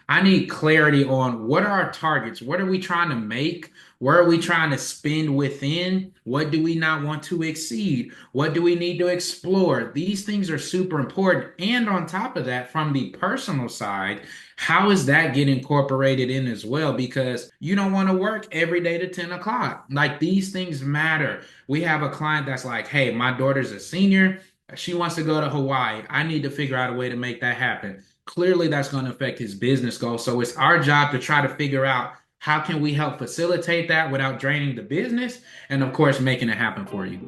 I need clarity on what are our targets? What are we trying to make? Where are we trying to spend within? What do we not want to exceed? What do we need to explore? These things are super important. And on top of that, from the personal side, how is that get incorporated in as well? Because you don't want to work every day to 10 o'clock. Like these things matter. We have a client that's like, hey, my daughter's a senior. She wants to go to Hawaii. I need to figure out a way to make that happen. Clearly, that's going to affect his business goals. So it's our job to try to figure out how can we help facilitate that without draining the business and of course making it happen for you.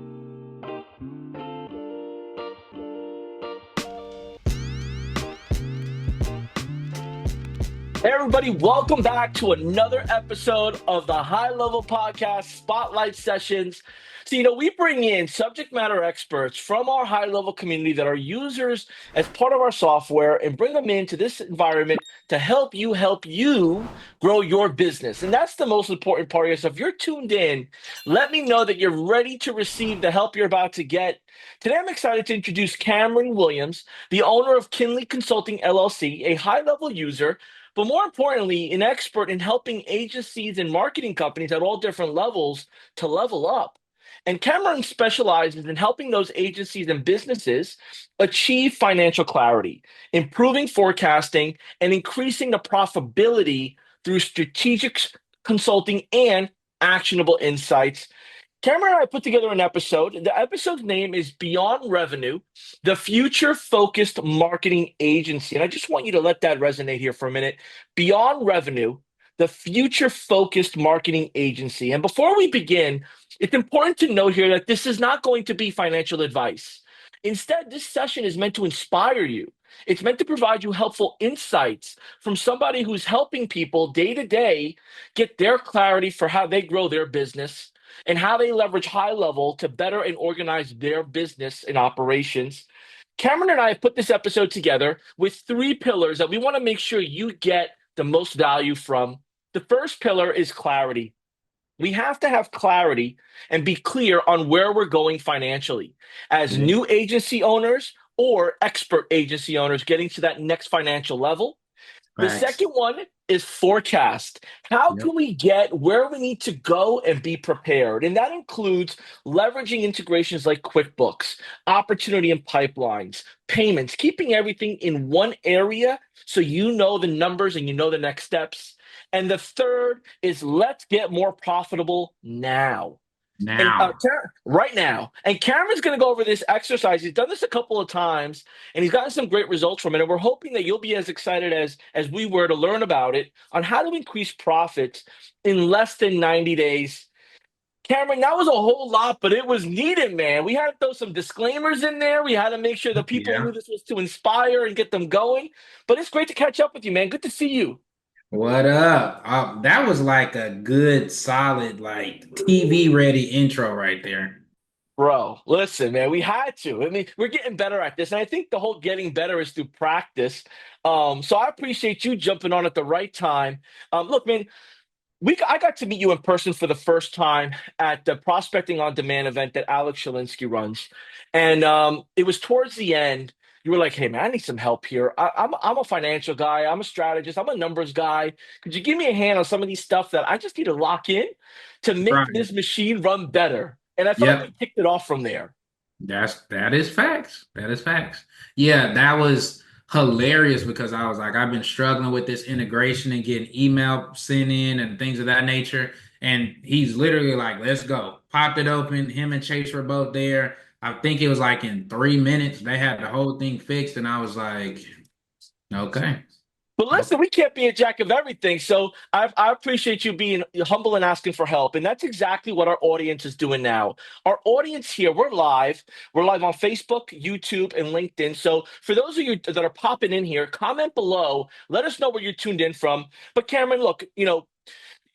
Hey everybody, welcome back to another episode of the High Level Podcast Spotlight Sessions. So, we bring in subject matter experts from our high level community that are users as part of our software and bring them into this environment to help you grow your business. And that's the most important part here. So if you're tuned in, let me know that you're ready to receive the help you're about to get. Today, I'm excited to introduce Cameron Williams, the owner of KynLi Consulting LLC, a high level user but more importantly, an expert in helping agencies and marketing companies at all different levels to level up. And Cameron specializes in helping those agencies and businesses achieve financial clarity, improving forecasting, and increasing the profitability through strategic consulting and actionable insights. Cameron and I put together an episode. The episode's name is Beyond Revenue, the Future Focused Marketing Agency. And I just want you to let that resonate here for a minute. Beyond Revenue, the Future Focused Marketing Agency. And before we begin, it's important to note here that this is not going to be financial advice. Instead, this session is meant to inspire you. It's meant to provide you helpful insights from somebody who's helping people day to day get their clarity for how they grow their business and how they leverage high level to better and organize their business and operations. Cameron and I have put this episode together with three pillars that we want to make sure you get the most value from. The first pillar is clarity. We have to have clarity and be clear on where we're going financially as Yeah. new agency owners or expert agency owners getting to that next financial level. The Facts. second one is forecast. How Yep. can we get where we need to go and be prepared? And that includes leveraging integrations like QuickBooks, opportunity and pipelines, payments, keeping everything in one area so you know the numbers and you know the next steps. And the third is let's get more profitable now. And Now. right now, and Cameron's going to go over this exercise. He's done this a couple of times, and he's gotten some great results from it. And we're hoping that you'll be as excited as we were to learn about it on how to increase profits in less than 90 days. Cameron, that was a whole lot, but it was needed, man. We had to throw some disclaimers in there. We had to make sure that people knew Yeah. this was to inspire and get them going. But it's great to catch up with you, man. Good to see you. What up? That was like a good, solid, like TV ready intro right there. Bro, listen, man, we had to. I mean, we're getting better at this. And I think the whole getting better is through practice. So I appreciate you jumping on at the right time. Look, man, I got to meet you in person for the first time at the Prospecting on Demand event that Alex Shalinski runs. And it was towards the end. You were like, hey, man, I need some help here. I'm a financial guy. I'm a strategist. I'm a numbers guy. Could you give me a hand on some of these stuff that I just need to lock in to make Right. this machine run better? And I felt like we Yep. kicked it off from there. That is facts. That is facts. Yeah, that was hilarious because I was like, I've been struggling with this integration and getting email sent in and things of that nature. And he's literally like, let's go. Popped it open. Him and Chase were both there. I think it was like in 3 minutes, they had the whole thing fixed. And I was like, okay. But Okay. listen, we can't be a jack of everything. So I appreciate you being humble and asking for help. And that's exactly what our audience is doing now. Our audience here, we're live. We're live on Facebook, YouTube, and LinkedIn. So for those of you that are popping in here, comment below. Let us know where you're tuned in from. But Cameron, look,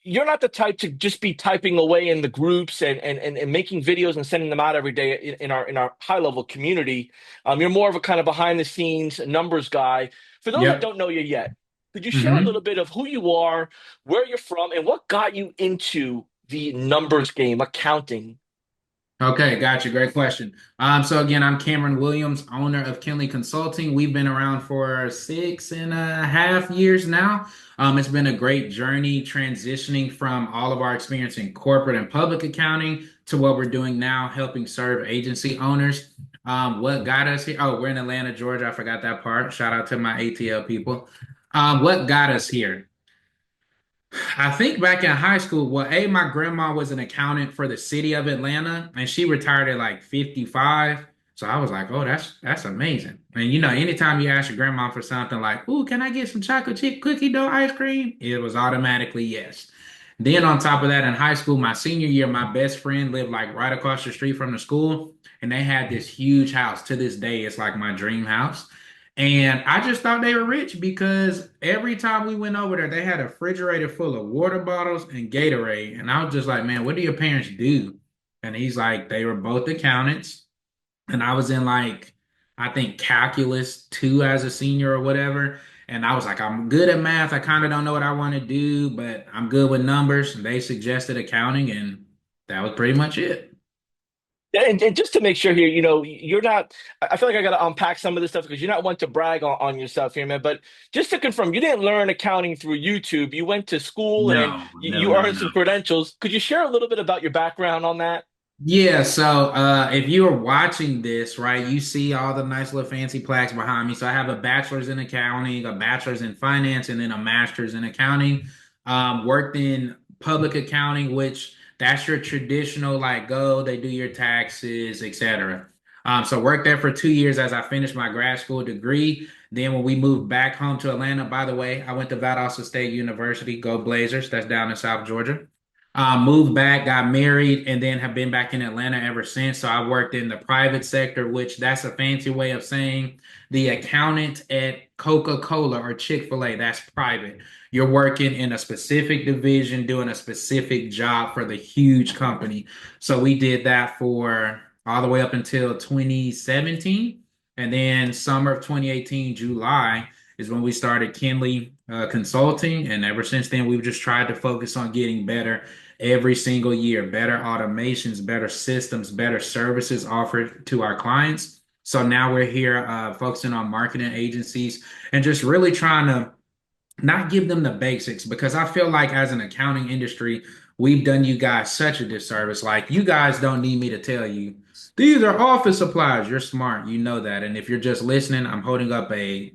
you're not the type to just be typing away in the groups and making videos and sending them out every day in our high level community. You're more of a kind of behind the scenes numbers guy. For those that Yep. don't know you yet, could you share a little Hmm. bit of who you are, where you're from, and what got you into the numbers game, accounting? Okay, got you. Great question. So again, I'm Cameron Williams, owner of KynLi Consulting. We've been around for 6.5 years now. It's been a great journey transitioning from all of our experience in corporate and public accounting to what we're doing now, helping serve agency owners. What got us here? Oh, we're in Atlanta, Georgia. I forgot that part. Shout out to my ATL people. What got us here? I think back in high school, well, my grandma was an accountant for the city of Atlanta, and she retired at like 55. So I was like, oh, that's amazing. And anytime you ask your grandma for something like, "Ooh, can I get some chocolate chip cookie dough ice cream?" It was automatically yes. Then on top of that, in high school, my senior year, my best friend lived like right across the street from the school, and they had this huge house. To this day, it's like my dream house. And I just thought they were rich because every time we went over there, they had a refrigerator full of water bottles and Gatorade. And I was just like, man, what do your parents do? And he's like, they were both accountants. And I was in like, I think calculus two as a senior or whatever. And I was like, I'm good at math. I kind of don't know what I want to do, but I'm good with numbers. And they suggested accounting, and that was pretty much it. And just to make sure here, you're not, I feel like I got to unpack some of this stuff because you're not one to brag on yourself here, man. But just to confirm, you didn't learn accounting through YouTube. You went to school and No, no, you no, earned some no. credentials. Could you share a little bit about your background on that? Yeah, so if you are watching this, right, you see all the nice little fancy plaques behind me. So I have a bachelor's in accounting, a bachelor's in finance, and then a master's in accounting. Worked in public accounting, which that's your traditional like go, they do your taxes, etc. So worked there for 2 years as I finished my grad school degree. Then when we moved back home to Atlanta, by the way, I went to Valdosta State University, go Blazers, that's down in South Georgia. Moved back, got married, and then have been back in Atlanta ever since. So I worked in the private sector, which that's a fancy way of saying the accountant at Coca-Cola or Chick-fil-A. That's private. You're working in a specific division, doing a specific job for the huge company. So we did that for all the way up until 2017. And then summer of 2018, July, is when we started KynLi Consulting. And ever since then, we've just tried to focus on getting better every single year, better automations, better systems, better services offered to our clients. So now we're here focusing on marketing agencies and just really trying to not give them the basics because I feel like as an accounting industry, we've done you guys such a disservice. Like you guys don't need me to tell you these are office supplies. You're smart, you know that. And if you're just listening, I'm holding up a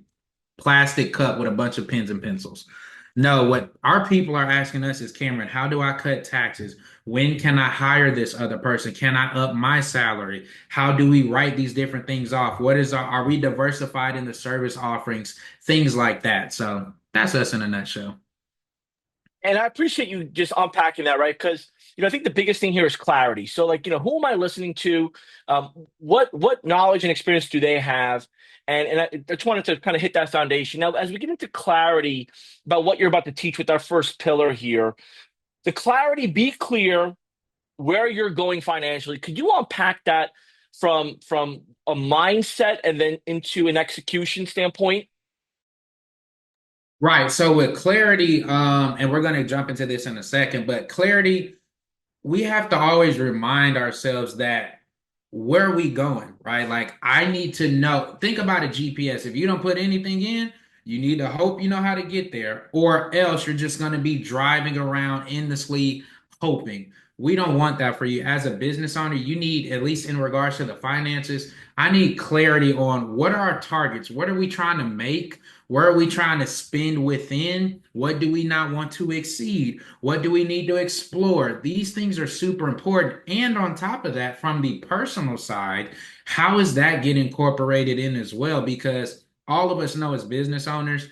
plastic cup with a bunch of pens and pencils. No, what our people are asking us is, Cameron, how do I cut taxes? When can I hire this other person? Can I up my salary? How do we write these different things off? What is are we diversified in the service offerings? Things like that. So that's us in a nutshell. And I appreciate you just unpacking that, right? Because I think the biggest thing here is clarity. So, like, who am I listening to? What knowledge and experience do they have? And I just wanted to kind of hit that foundation. Now, as we get into clarity about what you're about to teach with our first pillar here, the clarity, be clear where you're going financially. Could you unpack that from a mindset and then into an execution standpoint? Right. So with clarity, and we're going to jump into this in a second, but clarity, we have to always remind ourselves that where are we going, right? Like I need to know, think about a GPS. If you don't put anything in, you need to hope you know how to get there, or else you're just going to be driving around endlessly hoping. We don't want that for you. As a business owner, you need, at least in regards to the finances, I need clarity on what are our targets? What are we trying to make? Where are we trying to spend within? What do we not want to exceed? What do we need to explore? These things are super important. And on top of that, from the personal side, how is that get incorporated in as well? Because all of us know as business owners,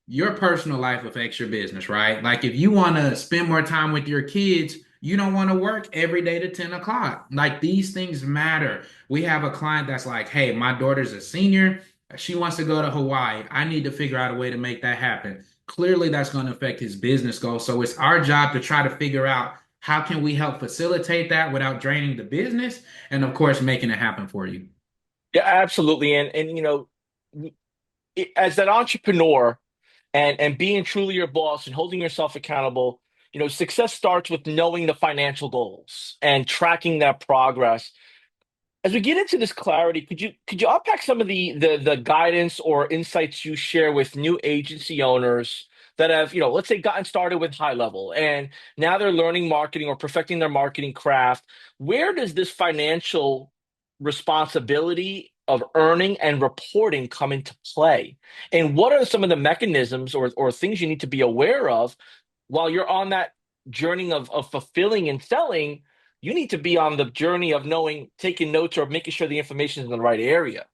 your personal life affects your business, right? Like if you want to spend more time with your kids, you don't want to work every day to 10 o'clock. Like these things matter. We have a client that's like, hey, my daughter's a senior. She wants to go to Hawaii. I need to figure out a way to make that happen. Clearly, that's going to affect his business goals. So it's our job to try to figure out how can we help facilitate that without draining the business and of course making it happen for you. Yeah, absolutely. And as that entrepreneur and being truly your boss and holding yourself accountable, success starts with knowing the financial goals and tracking that progress. As we get into this clarity, could you unpack some of the guidance or insights you share with new agency owners that have, let's say, gotten started with high level and now they're learning marketing or perfecting their marketing craft? Where does this financial responsibility of earning and reporting come into play? And what are some of the mechanisms or things you need to be aware of while you're on that journey of fulfilling and selling? You need to be on the journey of knowing, taking notes, or making sure the information is in the right area.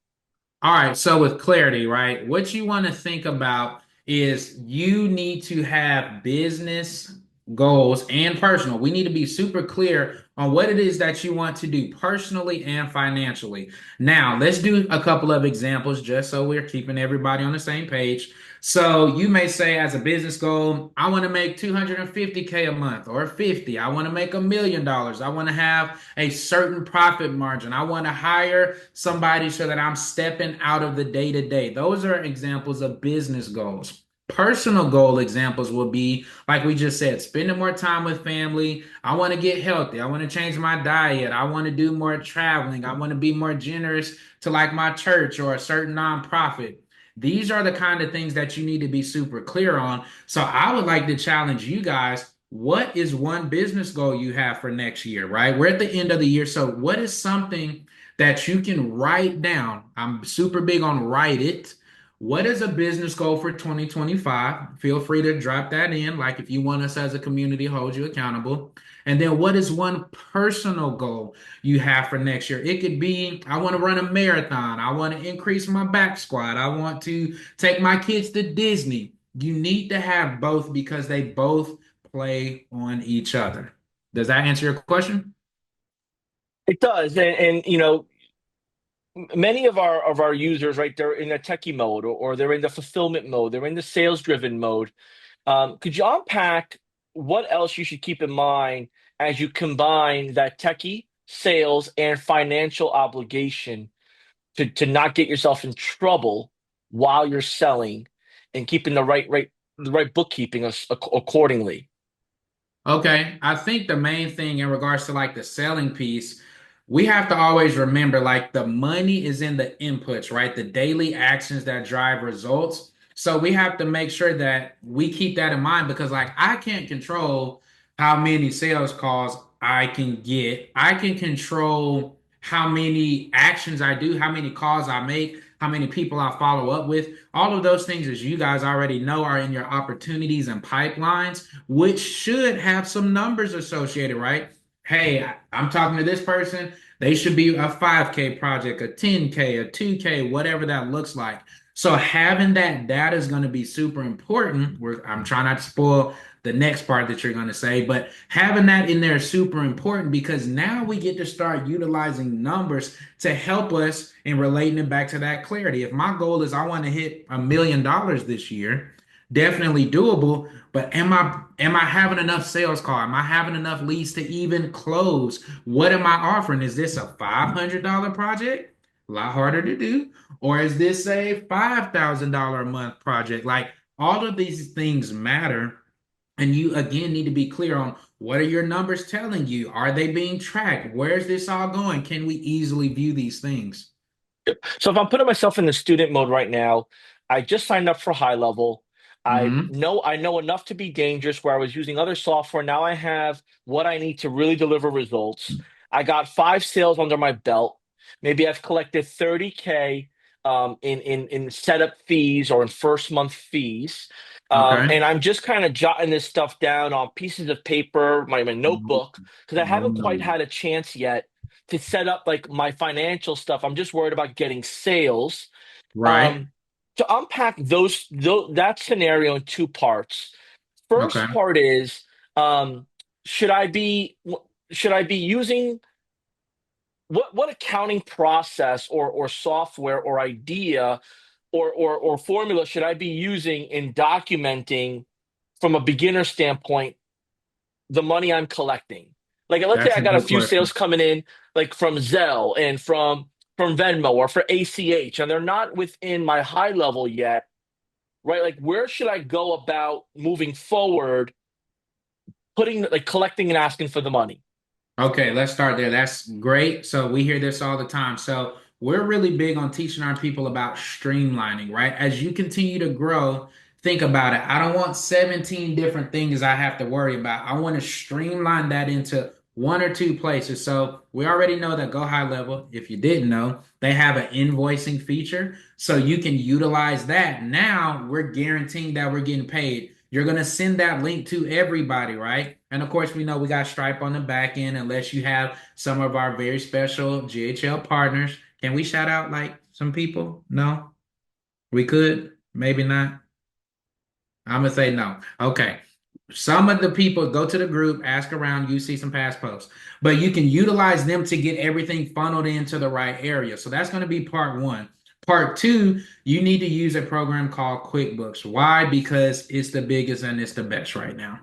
All right, so with clarity, right? What you want to think about is you need to have business goals and personal. We need to be super clear on what it is that you want to do personally and financially. Now, let's do a couple of examples just so we're keeping everybody on the same page. So you may say as a business goal, I want to make 250K a month or 50. I want to make $1 million. I want to have a certain profit margin. I want to hire somebody so that I'm stepping out of the day to day. Those are examples of business goals. Personal goal examples will be like we just said, spending more time with family. I want to get healthy. I want to change my diet. I want to do more traveling. I want to be more generous to like my church or a certain nonprofit. These are the kind of things that you need to be super clear on. So I would like to challenge you guys. What is one business goal you have for next year, right? We're at the end of the year. So what is something that you can write down? I'm super big on write it. What is a business goal for 2025? Feel free to drop that in, like if you want us as a community hold you accountable. And then what is one personal goal you have for next year? It could be I want to run a marathon. I want to increase my back squat. I want to take my kids to Disney. You need to have both because they both play on each other. Does that answer your question? It does, and many of our users, right? They're in a techie mode, or they're in the fulfillment mode. They're in the sales driven mode. Could you unpack what else you should keep in mind as you combine that techie, sales, and financial obligation to not get yourself in trouble while you're selling and keeping the right bookkeeping accordingly? Okay, I think the main thing in regards to like the selling piece, we have to always remember like the money is in the inputs, right? The daily actions that drive results. So we have to make sure that we keep that in mind because like I can't control how many sales calls I can get. I can control how many actions I do, how many calls I make, how many people I follow up with. All of those things, as you guys already know, are in your opportunities and pipelines which should have some numbers associated, right? Hey, I'm talking to this person. They should be a 5K project, a 10K, a 2K, whatever that looks like. So having that data is going to be super important. I'm trying not to spoil the next part that you're going to say, but having that in there is super important because now we get to start utilizing numbers to help us in relating it back to that clarity. If my goal is I want to hit $1 million this year, definitely doable. But am I having enough sales call? Am I having enough leads to even close? What am I offering? Is this a $500 project? A lot harder to do. Or is this a $5,000 a month project? Like all of these things matter. And you again need to be clear on what are your numbers telling you? Are they being tracked? Where's this all going? Can we easily view these things? So if I'm putting myself in the student mode right now, I just signed up for high level. Hmm. I know enough to be dangerous where I was using other software. Now I have what I need to really deliver results. I got 5 sales under my belt. Maybe I've collected 30K in setup fees or in first month fees. Okay. And I'm just kind of jotting this stuff down on pieces of paper, my notebook, because I No, haven't quite no. had a chance yet to set up like my financial stuff. I'm just worried about getting sales. Right. Um, to unpack that scenario in two parts. Okay. First part is, um, should I be should I be using what accounting process or software or idea or formula should I be using in documenting from a beginner standpoint the money I'm collecting? Like, let's say That's I a got a good few question. sales coming in, like from Zelle and from Venmo or for ACH, and they're not within my high level yet, right? Like, where should I go about moving forward, putting like collecting and asking for the money? Okay, let's start there. That's great. So we hear this all the time. So we're really big on teaching our people about streamlining, right? As you continue to grow, think about it. I don't want 17 different things I have to worry about. I want to streamline that into one or two places. So we already know that Go High Level, if you didn't know, they have an invoicing feature. So you can utilize that. Now we're guaranteeing that we're getting paid. You're going to send that link to everybody, right? And of course, we know we got Stripe on the back end, unless you have some of our very special GHL partners. Can we shout out like some people? No, we could, maybe not. I'm gonna say no. Okay. Some of the people go to the group, ask around, you see some past posts, but you can utilize them to get everything funneled into the right area. So that's going to be part one. Part two, you need to use a program called QuickBooks. Why? Because it's the biggest and it's the best right now.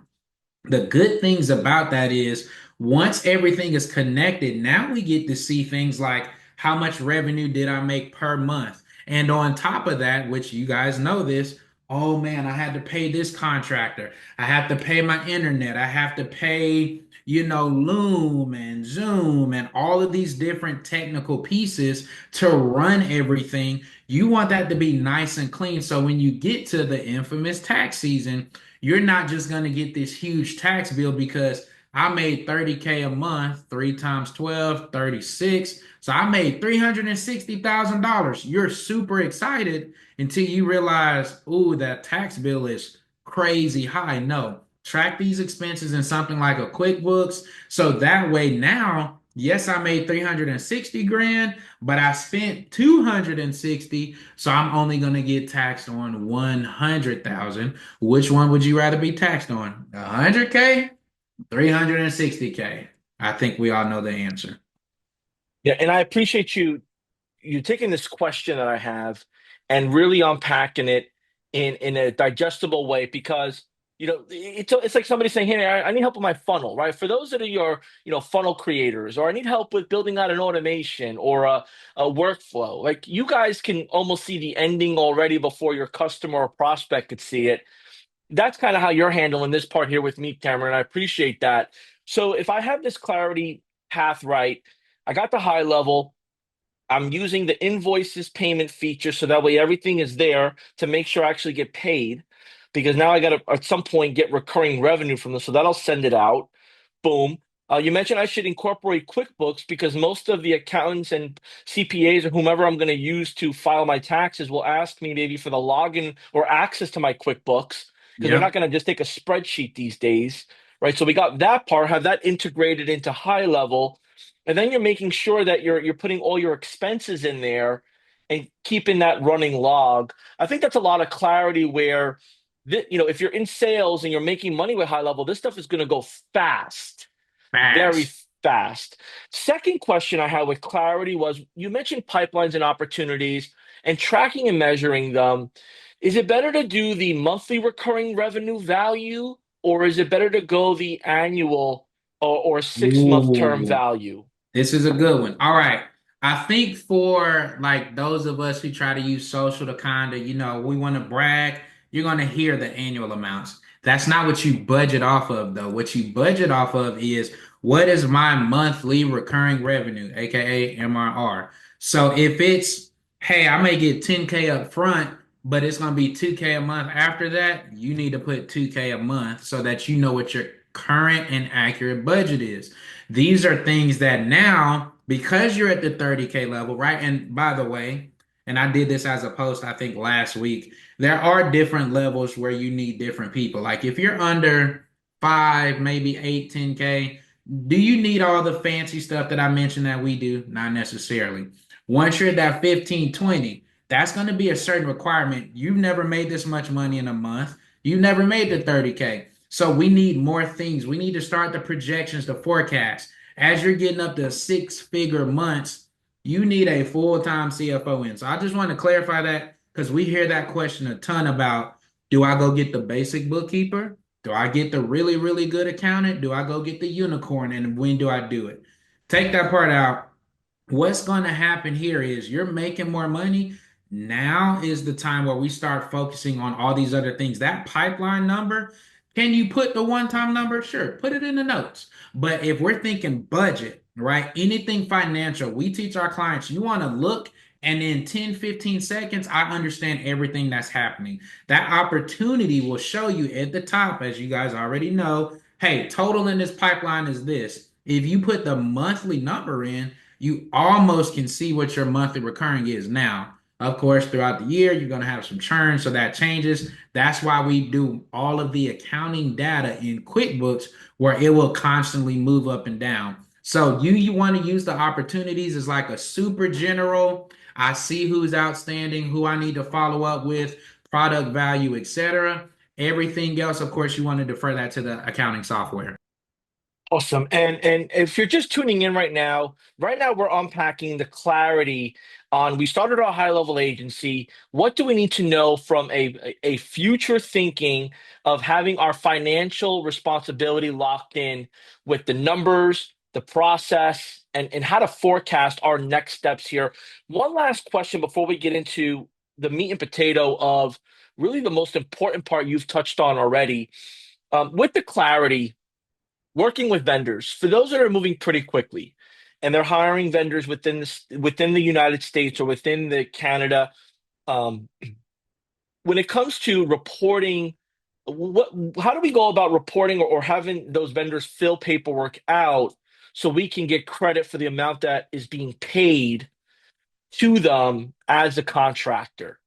The good things about that is once everything is connected, now we get to see things like how much revenue did I make per month? And on top of that, which you guys know this, oh man, I had to pay this contractor. I have to pay my internet. I have to pay, Loom and Zoom and all of these different technical pieces to run everything. You want that to be nice and clean. So when you get to the infamous tax season, you're not just going to get this huge tax bill because I made 30K a month, 3 times 12, 36. So I made $360,000. You're super excited until you realize, ooh, that tax bill is crazy high. No, track these expenses in something like a QuickBooks. So that way now, yes, I made 360 grand, but I spent 260. So I'm only going to get taxed on 100,000. Which one would you rather be taxed on? 100K, 360K? I think we all know the answer. Yeah, and I appreciate you taking this question that I have and really unpacking it in a digestible way because it's like somebody saying, "Hey, I need help with my funnel," right? For those that are your funnel creators, or I need help with building out an automation or a workflow. Like you guys can almost see the ending already before your customer or prospect could see it. That's kind of how you're handling this part here with me, Cameron. I appreciate that. So if I have this clarity path right, I got the high level. I'm using the invoices payment feature so that way everything is there to make sure I actually get paid because now I got to at some point get recurring revenue from this. So that'll send it out. Boom. You mentioned I should incorporate QuickBooks because most of the accountants and CPAs or whomever I'm going to use to file my taxes will ask me maybe for the login or access to my QuickBooks because they're not Yep. going to just take a spreadsheet these days, right? So we got that part, have that integrated into high level, and then you're making sure that you're putting all your expenses in there and keeping that running log. I think that's a lot of clarity where if you're in sales and you're making money with high level, this stuff is going to go fast, very Fast. fast. Second question I had with clarity was you mentioned pipelines and opportunities and tracking and measuring them. Is it better to do the monthly recurring revenue value, or is it better to go the annual or 6 month term Ooh. value? This is a good one. All right. I think for like those of us who try to use social to kind of, we want to brag, you're going to hear the annual amounts. That's not what you budget off of, though. What you budget off of is what is my monthly recurring revenue, aka MRR. So if it's, hey, I may get 10K up front, but it's going to be 2K a month after that, you need to put 2K a month so that you know what your current and accurate budget is. These are things that now, because you're at the 30K level, right? And by the way, and I did this as a post, I think last week, there are different levels where you need different people. Like if you're under five, maybe eight, 10K, do you need all the fancy stuff that I mentioned that we do? Not necessarily. Once you're at that 15, 20, that's going to be a certain requirement. You've never made this much money in a month. You've never made the 30K. So we need more things. We need to start the projections, the forecast. As you're getting up to six-figure months, you need a full-time CFO in. So I just want to clarify that because we hear that question a ton about, do I go get the basic bookkeeper? Do I get the really, really good accountant? Do I go get the unicorn? And when do I do it? Take that part out. What's going to happen here is you're making more money. Now is the time where we start focusing on all these other things. That pipeline number, Can you put the one-time number? Sure, put it in the notes. But if we're thinking budget, right? Anything financial, we teach our clients, you want to look and in 10, 15 seconds, I understand everything that's happening. That opportunity will show you at the top, as you guys already know, hey, total in this pipeline is this. If you put the monthly number in, you almost can see what your monthly recurring is now. Of course, throughout the year, you're going to have some churn, so that changes. That's why we do all of the accounting data in QuickBooks where it will constantly move up and down. So you want to use the opportunities as like a super general. I see who's outstanding, who I need to follow up with, product value, etc. Everything else, of course, you want to defer that to the accounting software. Awesome. And if you're just tuning in right now we're unpacking the clarity on we started our high level agency. What do we need to know from a future thinking of having our financial responsibility locked in with the numbers, the process, and how to forecast our next steps here. One last question before we get into the meat and potato of really the most important part you've touched on already. With the clarity working with vendors for those that are moving pretty quickly and they're hiring vendors within the United States or within the Canada. um, when it comes to reporting, what how do we go about reporting or having those vendors fill paperwork out so we can get credit for the amount that is being paid to them as a contractor?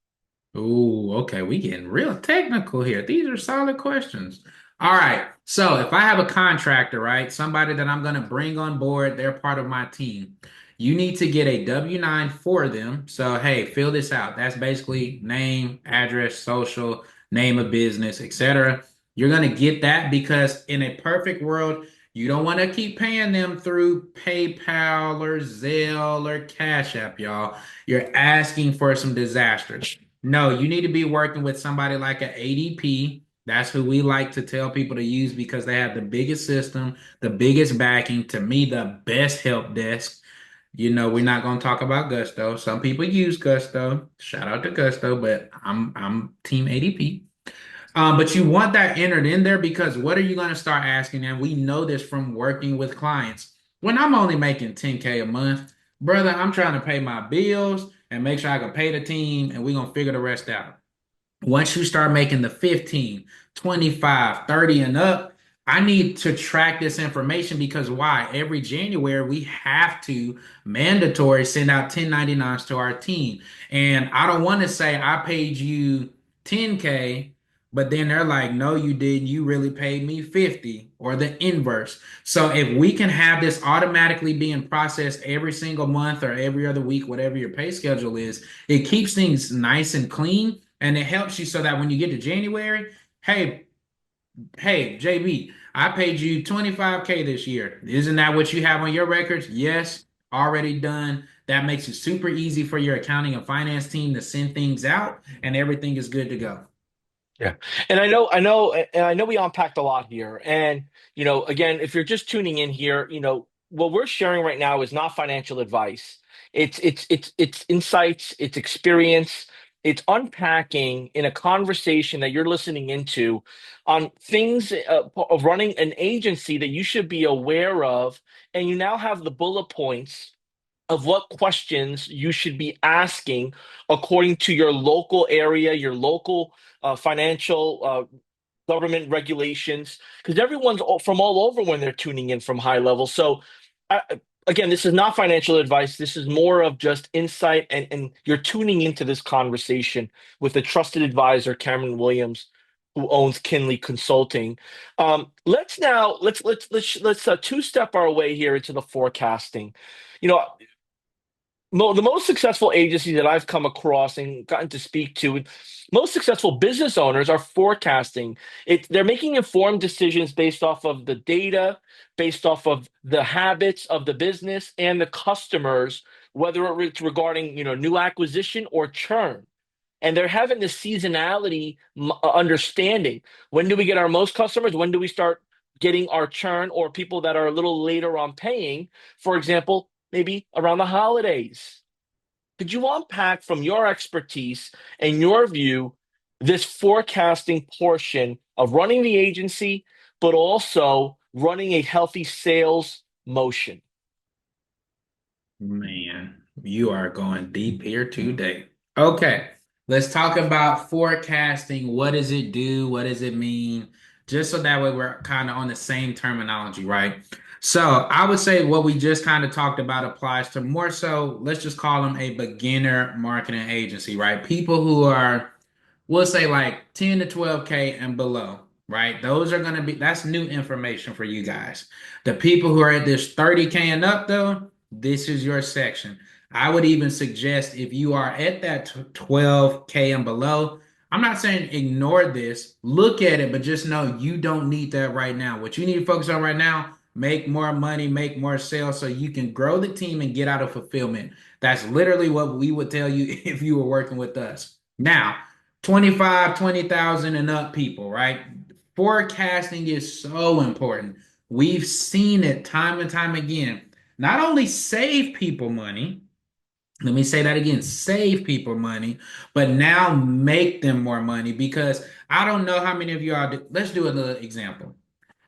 Ooh, okay, we getting real technical here. These are solid questions. All right. So if I have a contractor, right, somebody that I'm going to bring on board, they're part of my team. You need to get a W-9 for them. So, hey, fill this out. That's basically name, address, social, name of business, etc. You're going to get that because in a perfect world, you don't want to keep paying them through PayPal or Zelle or Cash App, y'all. You're asking for some disasters. No, you need to be working with somebody like an ADP. That's who we like to tell people to use because they have the biggest system, the biggest backing, to me, the best help desk. We're not going to talk about Gusto. Some people use Gusto. Shout out to Gusto, but I'm team ADP. But you want that entered in there because what are you going to start asking? And we know this from working with clients. When I'm only making 10K a month, brother, I'm trying to pay my bills and make sure I can pay the team, and we're going to figure the rest out. Once you start making the 15, 25, 30 and up, I need to track this information because why? Every January we have to mandatory send out 1099s to our team. And I don't want to say I paid you 10K, but then they're like, no, you didn't. You really paid me 50 or the inverse. So if we can have this automatically being processed every single month or every other week, whatever your pay schedule is, it keeps things nice and clean and it helps you so that when you get to January, hey, hey, JB, I paid you 25K this year. Isn't that what you have on your records? Yes, already done. That makes it super easy for your accounting and finance team to send things out, and everything is good to go. Yeah. And I know we unpacked a lot here. And, again, if you're just tuning in here, what we're sharing right now is not financial advice. It's insights, it's experience, it's unpacking in a conversation that you're listening into on things of running an agency that you should be aware of. And you now have the bullet points of what questions you should be asking according to your local area, your local financial government regulations, because everyone's from all over when they're tuning in from high level. So, I, again, this is not financial advice. This is more of just insight, and you're tuning into this conversation with a trusted advisor, Cameron Williams, who owns KynLi Consulting. Let's two-step our way here into the forecasting. You know, the most successful agencies that I've come across and gotten to speak to, most successful business owners are forecasting. They're making informed decisions based off of the data, based off of the habits of the business and the customers, whether it's regarding new acquisition or churn. And they're having the seasonality understanding. When do we get our most customers? When do we start getting our churn or people that are a little later on paying? For example, maybe around the holidays. Could you unpack from your expertise and your view? this forecasting portion of running the agency, but also running a healthy sales motion. Man, you are going deep here today. Okay, let's talk about forecasting. What does it do? What does it mean? Just so that way we're kind of on the same terminology, right? So I would say what we just kind of talked about applies to more so, let's just call them a beginner marketing agency, right? People who are, we'll say like 10 to 12K and below, right? Those are going to be, that's new information for you guys. The people who are at this 30K and up, though, this is your section. I would even suggest if you are at that 12K and below, I'm not saying ignore this, look at it, but just know you don't need that right now. What you need to focus on right now, make more money, make more sales so you can grow the team and get out of fulfillment. That's literally what we would tell you if you were working with us. Now, 25, 20,000 and up people, right? Forecasting is so important. We've seen it time and time again. Not only save people money, let me say that again, save people money, but now make them more money because I don't know how many of you are. Let's do a little example.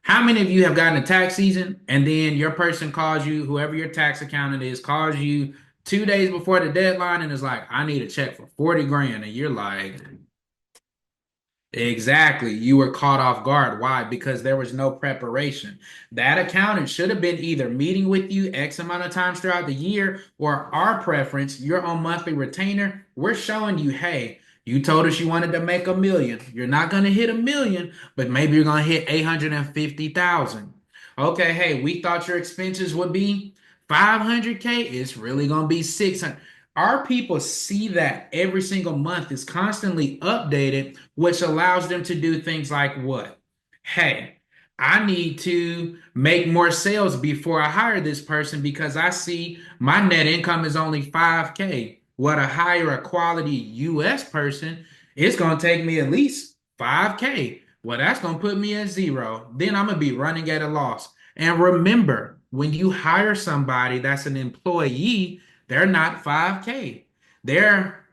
How many of you have gotten a tax season and then your person calls you, whoever your tax accountant is, calls you 2 days before the deadline and is like, I need a check for 40 grand. And you're like, exactly. You were caught off guard. Why? Because there was no preparation. That accountant should have been either meeting with you X amount of times throughout the year, or our preference, you're on monthly retainer. We're showing you, hey, you told us you wanted to make 1 million. You're not going to hit 1 million, but maybe you're going to hit 850,000. Okay, hey, we thought your expenses would be 500K. It's really going to be 600. Our people see that every single month is constantly updated, which allows them to do things like what? Hey, I need to make more sales before I hire this person because I see my net income is only 5K. What to hire a quality US person, it's going to take me at least 5K. Well, that's going to put me at zero. Then I'm going to be running at a loss. And remember, when you hire somebody that's an employee, they're not 5K. They're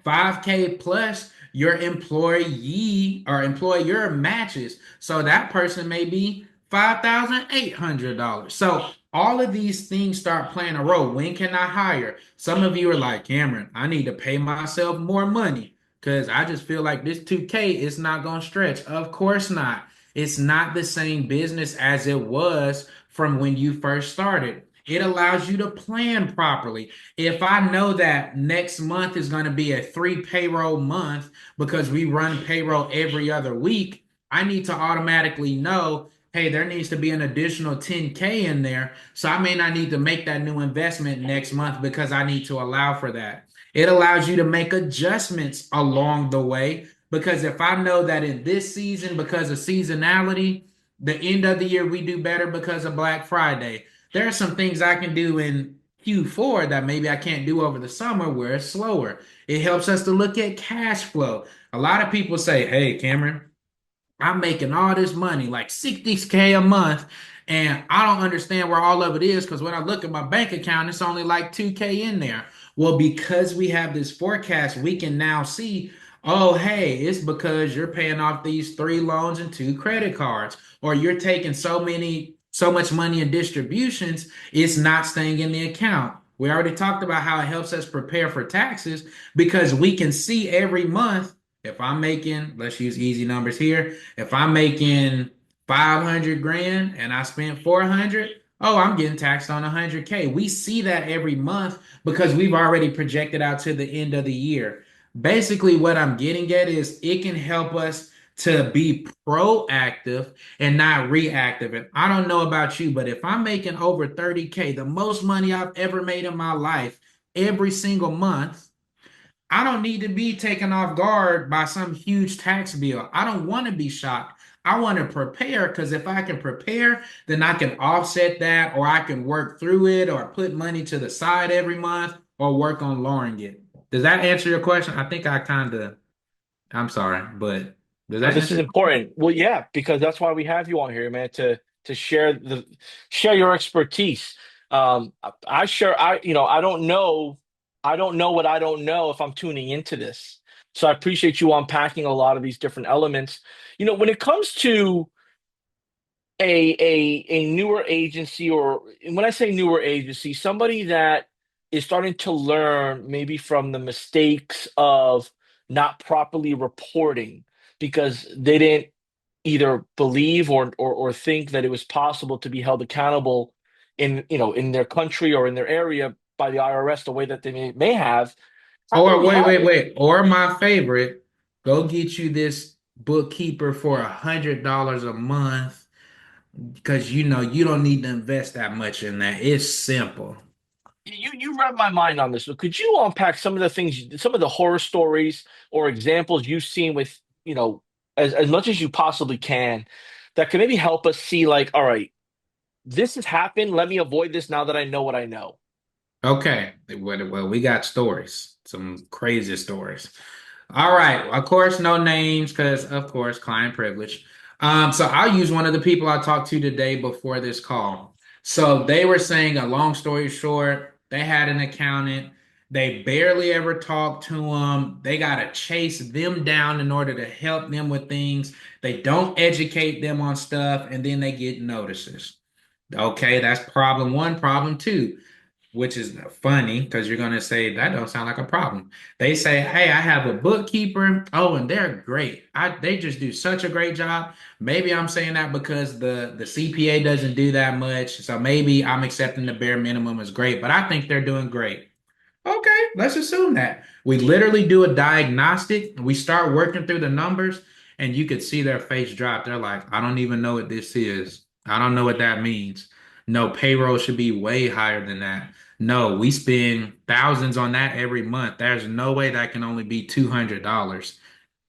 5K plus your employee or employer matches. So that person may be $5,800. So all of these things start playing a role. When can I hire? Some of you are like, Cameron, I need to pay myself more money because I just feel like this 2K is not going to stretch. Of course not. It's not the same business as it was from when you first started. It allows you to plan properly. If I know that next month is going to be a 3 payroll month because we run payroll every other week, I need to automatically know, hey, there needs to be an additional 10K in there. So I may not need to make that new investment next month because I need to allow for that. It allows you to make adjustments along the way because if I know that in this season, because of seasonality, the end of the year we do better because of Black Friday. There are some things I can do in Q4 that maybe I can't do over the summer where it's slower. It helps us to look at cash flow. A lot of people say, hey, Cameron, I'm making all this money, like 60K a month, and I don't understand where all of it is because when I look at my bank account, it's only like 2K in there. Well, because we have this forecast, we can now see, oh, hey, it's because you're paying off these 3 loans and 2 credit cards, or you're taking so much money in distributions, it's not staying in the account. We already talked about how it helps us prepare for taxes because we can see every month if I'm making, let's use easy numbers here. If I'm making 500 grand and I spent 400, oh, I'm getting taxed on 100K. We see that every month because we've already projected out to the end of the year. Basically, what I'm getting at is it can help us to be proactive and not reactive. And I don't know about you, but if I'm making over 30K, the most money I've ever made in my life every single month, I don't need to be taken off guard by some huge tax bill. I don't want to be shocked. I want to prepare because if I can prepare, then I can offset that or I can work through it or put money to the side every month or work on lowering it. Does that answer your question? I think I kind of, I'm sorry, but does that This is answer? important. Well, yeah, because that's why we have you on here, man, to share your expertise. I share I you know I don't know what I don't know if I'm tuning into this. So I appreciate you unpacking a lot of these different elements. When it comes to a newer agency, or when I say newer agency, somebody that is starting to learn maybe from the mistakes of not properly reporting because they didn't either believe or think that it was possible to be held accountable in their country or in their area by the IRS the way that they may have. How can Or we wait, help? wait, wait. Or my favorite, go get you this bookkeeper for $100 a month because you know you don't need to invest that much in that. It's simple. You read my mind on this. So could you unpack some of the things, some of the horror stories or examples you've seen with, as much as you possibly can, that can maybe help us see, like, all right, this has happened. Let me avoid this now that I know what I know. Okay. Well, we got stories, some crazy stories. All right. Of course, no names because, of course, client privilege. So I'll use one of the people I talked to today before this call. So they were saying, a long story short, they had an accountant. They barely ever talked to them. They got to chase them down in order to help them with things. They don't educate them on stuff, and then they get notices. Okay, that's problem one. Problem two, which is funny because you're going to say that don't sound like a problem. They say, "Hey, I have a bookkeeper. Oh, and they're great. They just do such a great job." Maybe I'm saying that because the CPA doesn't do that much, so maybe I'm accepting the bare minimum as great, but I think they're doing great. Okay, let's assume that. We literally do a diagnostic. We start working through the numbers, and you could see their face drop. They're like, I don't even know what this is. I don't know what that means. No, payroll should be way higher than that. No, we spend thousands on that every month. There's no way that can only be $200.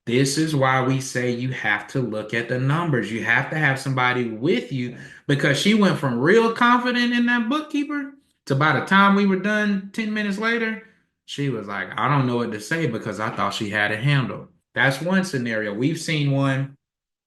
This is why we say you have to look at the numbers. You have to have somebody with you because she went from real confident in that bookkeeper to by the time we were done 10 minutes later, she was like, I don't know what to say because I thought she had it handled. That's one scenario. We've seen one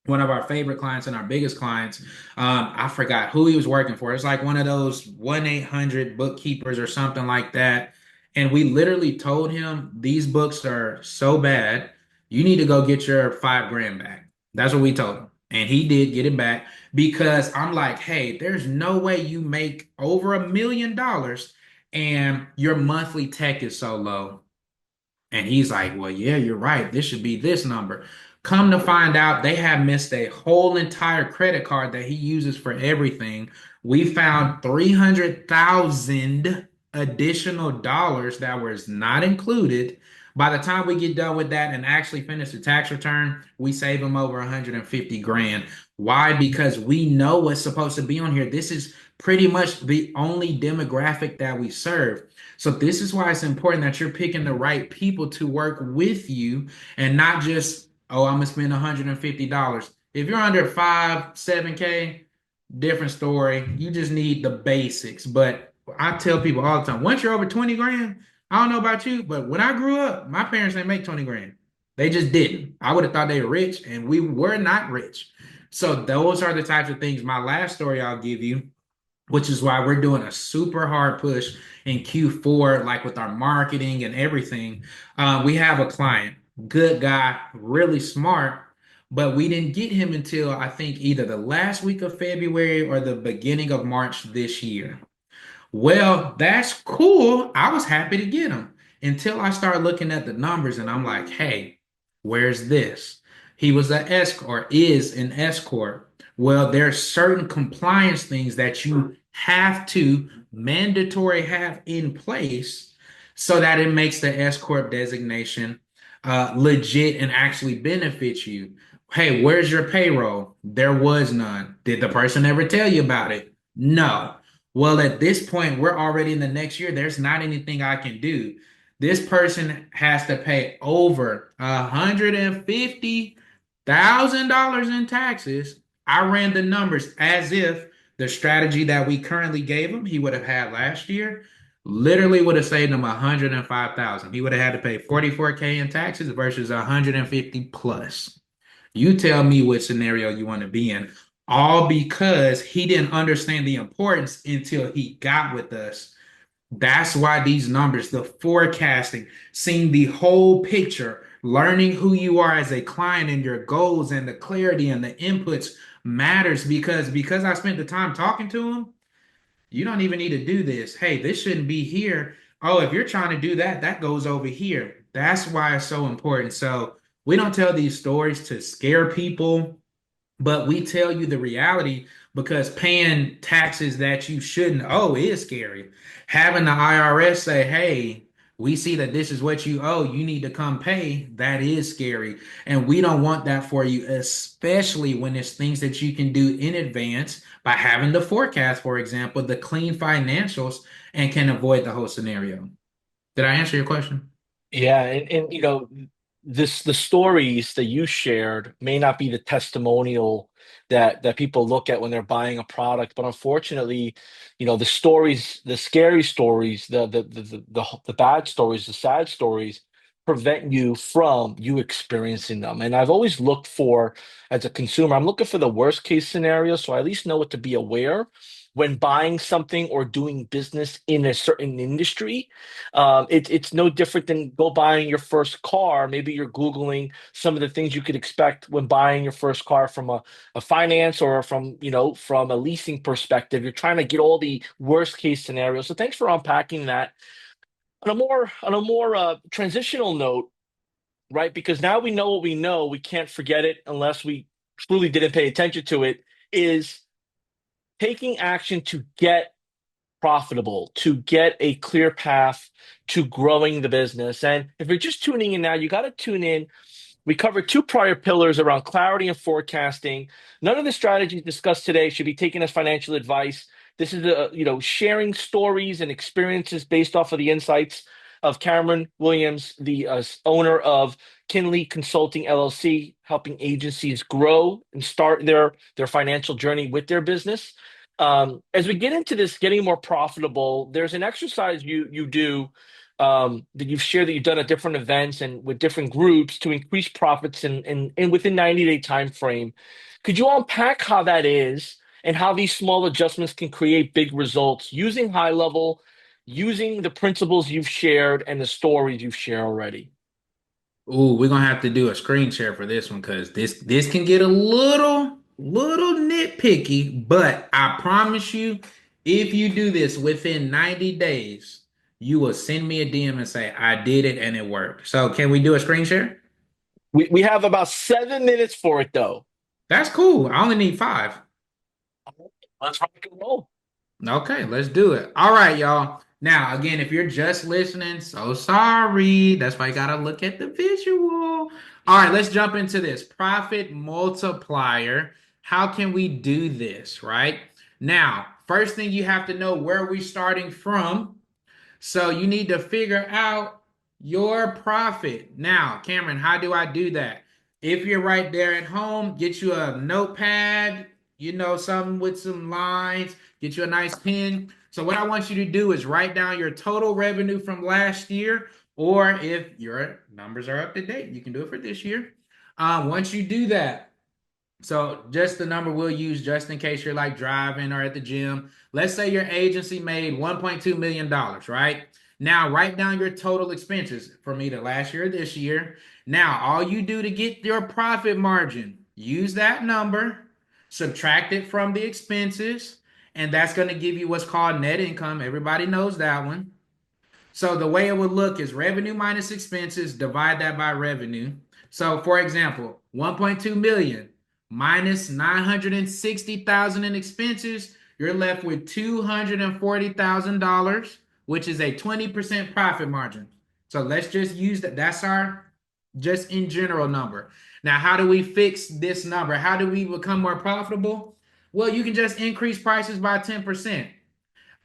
of our favorite clients and our biggest clients. I forgot who he was working for. It's like one of those 1-800 bookkeepers or something like that. And we literally told him these books are so bad, you need to go get your 5 grand back. That's what we told him. And he did get it back because I'm like, hey, there's no way you make over $1 million and your monthly tech is so low. And he's like, well, yeah, you're right. This should be this number. Come to find out, they have missed a whole entire credit card that he uses for everything. We found 300,000 additional dollars that was not included. By the time we get done with that and actually finish the tax return, we save him over 150 grand. Why? Because we know what's supposed to be on here. This is pretty much the only demographic that we serve. So this is why it's important that you're picking the right people to work with you and not just, oh, I'm gonna spend $150. If you're under 7K, different story. You just need the basics. But I tell people all the time, once you're over 20 grand, I don't know about you, but when I grew up, my parents didn't make 20 grand. They just didn't. I would have thought they were rich, and we were not rich. So those are the types of things. My last story I'll give you, which is why we're doing a super hard push in Q4, like with our marketing and everything. We have a client, good guy, really smart, but we didn't get him until I think either the last week of February or the beginning of March this year. Well, that's cool. I was happy to get him until I started looking at the numbers and I'm like, hey, where's this? He was an escort, is an escort. Well, there's certain compliance things that you have to mandatory have in place so that it makes the escort designation legit and actually benefits you. Hey, where's your payroll? There was none. Did the person ever tell you about it? No. Well, at this point, we're already in the next year. There's not anything I can do. This person has to pay over $150,000 in taxes. I ran the numbers as if the strategy that we currently gave him, he would have had last year, literally would have saved him 105,000. He would have had to pay 44K in taxes versus 150 plus. You tell me what scenario you want to be in, all because he didn't understand the importance until he got with us. That's why these numbers, the forecasting, seeing the whole picture, Learning who you are as a client and your goals and the clarity and the inputs matters because I spent the time talking to them. You don't even need to do this. Hey, this shouldn't be here. Oh, if you're trying to do that, that goes over here. That's why it's so important. So we don't tell these stories to scare people, but we tell you the reality because paying taxes that you shouldn't owe is scary. Having the IRS say, hey, we see that this is what you owe, you need to come pay, that is scary. And we don't want that for you, especially when it's things that you can do in advance by having the forecast, for example, the clean financials, and can avoid the whole scenario. Did I answer your question? Yeah, and the stories that you shared may not be the testimonial that people look at when they're buying a product, but unfortunately, the stories, the scary stories, the bad stories, the sad stories prevent you from you experiencing them. And I've always looked for, as a consumer, I'm looking for the worst case scenario, so I at least know what to be aware when buying something or doing business in a certain industry. It's no different than go buying your first car. Maybe you're Googling some of the things you could expect when buying your first car from a finance or from a leasing perspective. You're trying to get all the worst case scenarios. So thanks for unpacking that. On a more transitional note, right? Because now we know what we know, we can't forget it unless we truly didn't pay attention to it, is taking action to get profitable, to get a clear path to growing the business. And if you're just tuning in now, you got to tune in. We covered two prior pillars around clarity and forecasting. None of the strategies discussed today should be taken as financial advice. This is sharing stories and experiences based off of the insights of Cameron Williams, the owner of KynLi Consulting LLC, helping agencies grow and start their financial journey with their business. As we get into this getting more profitable, there's an exercise you do that you've shared that you've done at different events and with different groups to increase profits in within 90-day time frame. Could you unpack how that is and how these small adjustments can create big results using high level, using the principles you've shared and the stories you've shared already? Ooh, we're gonna have to do a screen share for this one because this can get a little nitpicky, but I promise you, if you do this within 90 days, you will send me a DM and say, I did it and it worked. So can we do a screen share? We have about 7 minutes for it though. That's cool. I only need five. Let's rock and roll. Okay, let's do it. All right, y'all. Now, again, if you're just listening, so sorry. That's why you gotta look at the visual. All right, let's jump into this. Profit multiplier. How can we do this, right? Now, first thing you have to know where we're starting from. So you need to figure out your profit. Now, Cameron, how do I do that? If you're right there at home, get you a notepad, something with some lines, get you a nice pen. So, what I want you to do is write down your total revenue from last year, or if your numbers are up to date, you can do it for this year. Once you do that, so just the number we'll use just in case you're like driving or at the gym. Let's say your agency made $1.2 million, right? Now write down your total expenses from either last year or this year. Now, all you do to get your profit margin, use that number, subtract it from the expenses, and that's going to give you what's called net income. Everybody knows that one. So the way it would look is revenue minus expenses, divide that by revenue. So for example, 1.2 million minus 960,000 in expenses, you're left with $240,000, which is a 20% profit margin. So let's just use that. That's our just in general number. Now, how do we fix this number? How do we become more profitable? Well, you can just increase prices by 10%.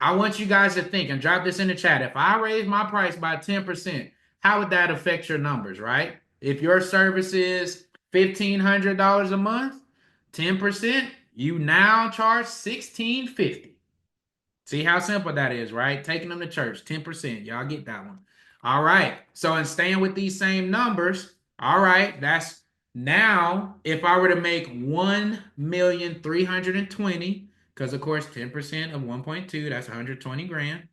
I want you guys to think and drop this in the chat. If I raise my price by 10%, how would that affect your numbers, right? If your service is $1,500 a month, 10%, you now charge $1,650. See how simple that is, right? Taking them to church, 10%. Y'all get that one. All right. So, in staying with these same numbers, all right, that's now if I were to make 1,320,000, because of course 10% of 1.2, that's 120 grand.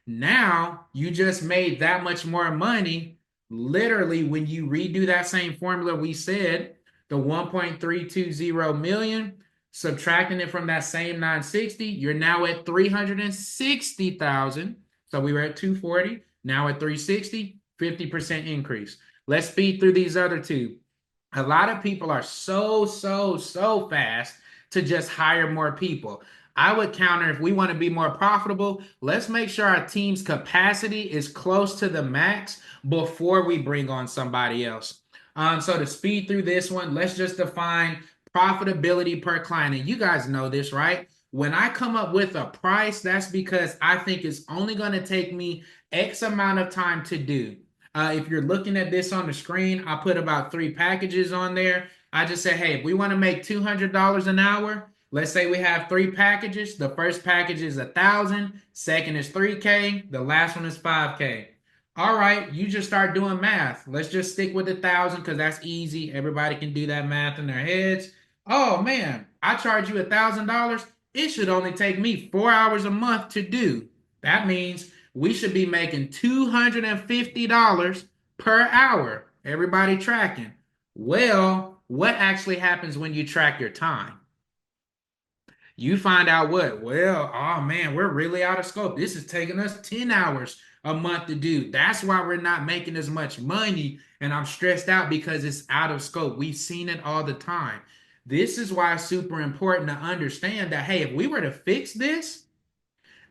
Now you just made that much more money literally, when you redo that same formula we said, the 1.320 million, subtracting it from that same 960, you're now at 360,000. So we were at 240, now at 360, 50% increase. Let's speed through these other two. A lot of people are so fast to just hire more people. I would counter, if we want to be more profitable, let's make sure our team's capacity is close to the max before we bring on somebody else. So to speed through this one, let's just define profitability per client. And you guys know this, right? When I come up with a price, that's because I think it's only going to take me X amount of time to do. If you're looking at this on the screen, I put about 3 packages on there. I just say, hey, if we want to make $200 an hour, let's say we have 3 packages. The first package is 1,000, second is 3K, the last one is 5K. All right, you just start doing math. Let's just stick with 1,000 because that's easy. Everybody can do that math in their heads. Oh man, I charge you $1,000. It should only take me 4 hours a month to do. That means we should be making $250 per hour. Everybody tracking. Well, what actually happens when you track your time? You find out what? Well, oh man, we're really out of scope. This is taking us 10 hours a month to do. That's why we're not making as much money. And I'm stressed out because it's out of scope. We've seen it all the time. This is why it's super important to understand that, hey, if we were to fix this,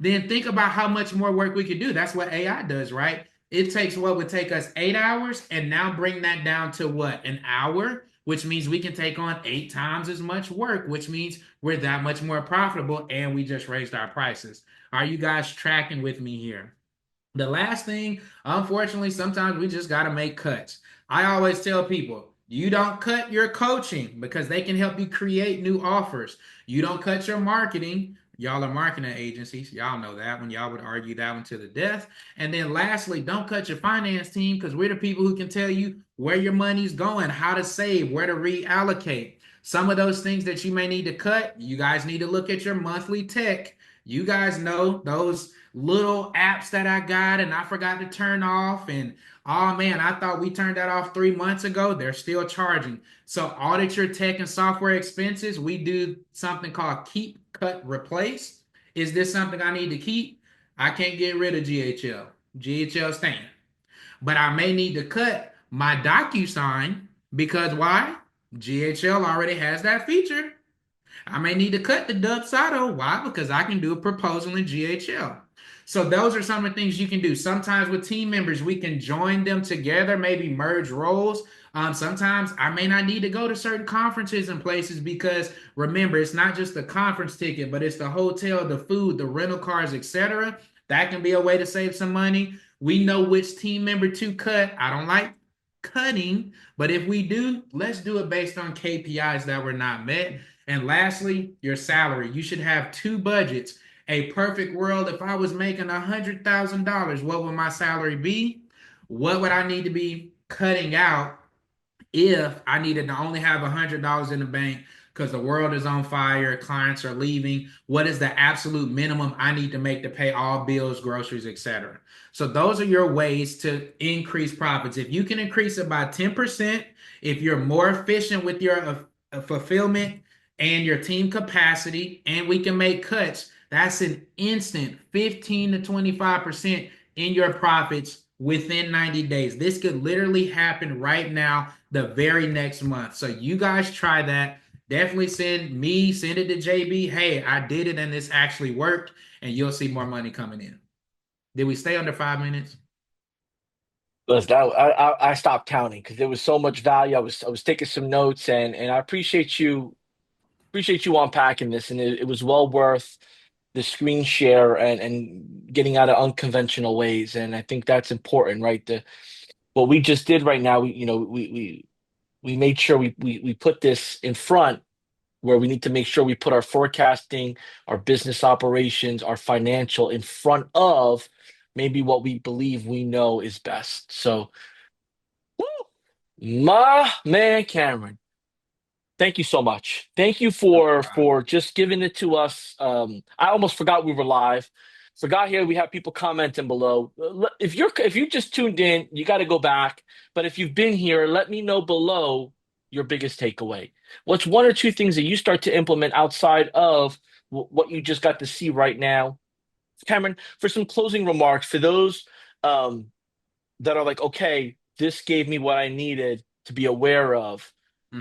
then think about how much more work we could do. That's what AI does, right? It takes what would take us 8 hours and now bring that down to what? An hour, which means we can take on 8 times as much work, which means we're that much more profitable and we just raised our prices. Are you guys tracking with me here? The last thing, unfortunately, sometimes we just got to make cuts. I always tell people, you don't cut your coaching because they can help you create new offers. You don't cut your marketing. Y'all are marketing agencies. Y'all know that one. Y'all would argue that one to the death. And then lastly, don't cut your finance team because we're the people who can tell you where your money's going, how to save, where to reallocate. Some of those things that you may need to cut, you guys need to look at your monthly tech. You guys know those little apps that I got and I forgot to turn off. And oh man, I thought we turned that off 3 months ago. They're still charging. So audit your tech and software expenses. We do something called keep, cut, replace. Is this something I need to keep? I can't get rid of GHL. GHL staying. But I may need to cut my DocuSign because why? GHL already has that feature. I may need to cut the Dubsado. Why? Because I can do a proposal in GHL. So those are some of the things you can do. Sometimes with team members, we can join them together, maybe merge roles. Sometimes I may not need to go to certain conferences and places because remember, it's not just the conference ticket, but it's the hotel, the food, the rental cars, etc. That can be a way to save some money. We know which team member to cut. I don't like cutting, but if we do, let's do it based on KPIs that were not met. And lastly, your salary. You should have two budgets. A perfect world, if I was making $100,000, what would my salary be? What would I need to be cutting out if I needed to only have $100 in the bank because the world is on fire, clients are leaving? What is the absolute minimum I need to make to pay all bills, groceries, etc.? So those are your ways to increase profits. If you can increase it by 10%, if you're more efficient with your fulfillment and your team capacity, and we can make cuts, that's an instant 15 to 25% in your profits within 90 days. This could literally happen right now, the very next month. So you guys try that. Definitely send it to JB. Hey, I did it and this actually worked, and you'll see more money coming in. Did we stay under 5 minutes? Listen, I stopped counting because there was so much value. I was taking some notes, and I appreciate you unpacking this, and it was well worth the screen share and getting out of unconventional ways. And I think that's important, right? The what we just did right now, we made sure we put this in front where we need to make sure we put our forecasting, our business operations, our financial in front of maybe what we believe we know is best. So, woo, my man Cameron, thank you so much. Thank you No for problem. just giving it to us. I almost forgot we were live. Forgot here we have people commenting below. If you just tuned in, you got to go back. But if you've been here, let me know below your biggest takeaway. What's one or two things that you start to implement outside of what you just got to see right now? Cameron, for some closing remarks for those um, that are like, okay, this gave me what I needed to be aware of.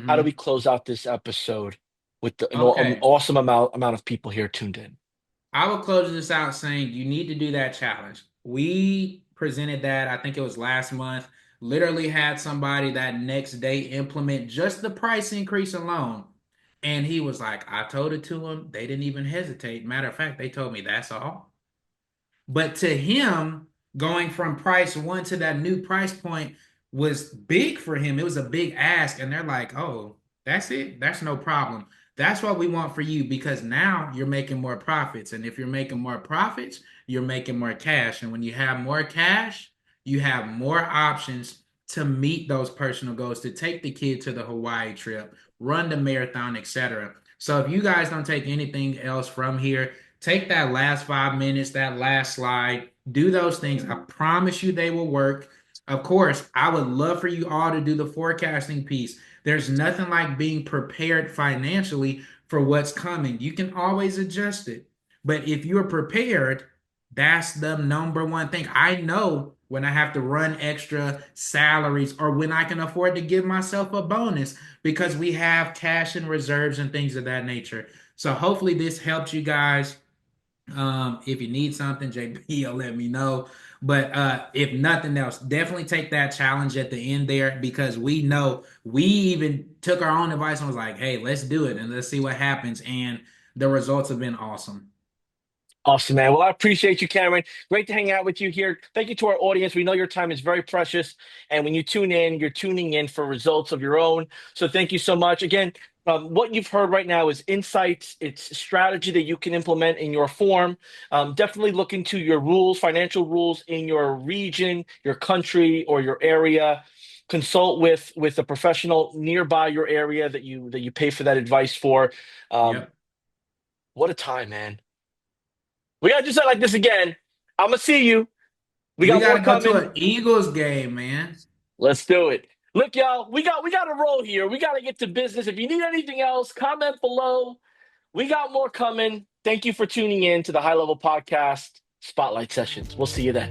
How do we Hmm. close out this episode with an Okay. awesome amount of people here tuned in? I will close this out saying you need to do that challenge. We presented that, I think it was last month, literally had somebody that next day implement just the price increase alone. And he was like, I told it to him. They didn't even hesitate. Matter of fact, they told me that's all. But to him, going from price one to that new price point was big for him. It was a big ask. And they're like, oh, that's it. That's no problem. That's what we want for you because now you're making more profits. And if you're making more profits, you're making more cash. And when you have more cash, you have more options to meet those personal goals, to take the kid to the Hawaii trip, run the marathon, etc. So if you guys don't take anything else from here, take that last 5 minutes, that last slide, do those things. I promise you they will work. Of course, I would love for you all to do the forecasting piece. There's nothing like being prepared financially for what's coming. You can always adjust it. But if you're prepared, that's the number one thing. I know when I have to run extra salaries or when I can afford to give myself a bonus because we have cash and reserves and things of that nature. So hopefully this helps you guys. If you need something, JP, will let me know. But if nothing else, definitely take that challenge at the end there because we know we even took our own advice and was like, hey, let's do it and let's see what happens. And the results have been awesome. Awesome, man. Well, I appreciate you, Cameron. Great to hang out with you here. Thank you to our audience. We know your time is very precious. And when you tune in, you're tuning in for results of your own. So thank you so much. Again, what you've heard right now is insights, it's strategy that you can implement in your form. Definitely look into your rules, financial rules in your region, your country, or your area. Consult with a professional nearby your area that you pay for that advice for. Um, Yep. what a time, man. We gotta do something like this again. I'm gonna see you. We We got got more to go to coming. an Eagles game, man. Let's do it. Look, y'all, we got to roll here. We got to get to business. If you need anything else, comment below. We got more coming. Thank you for tuning in to the High Level Podcast Spotlight Sessions. We'll see you then.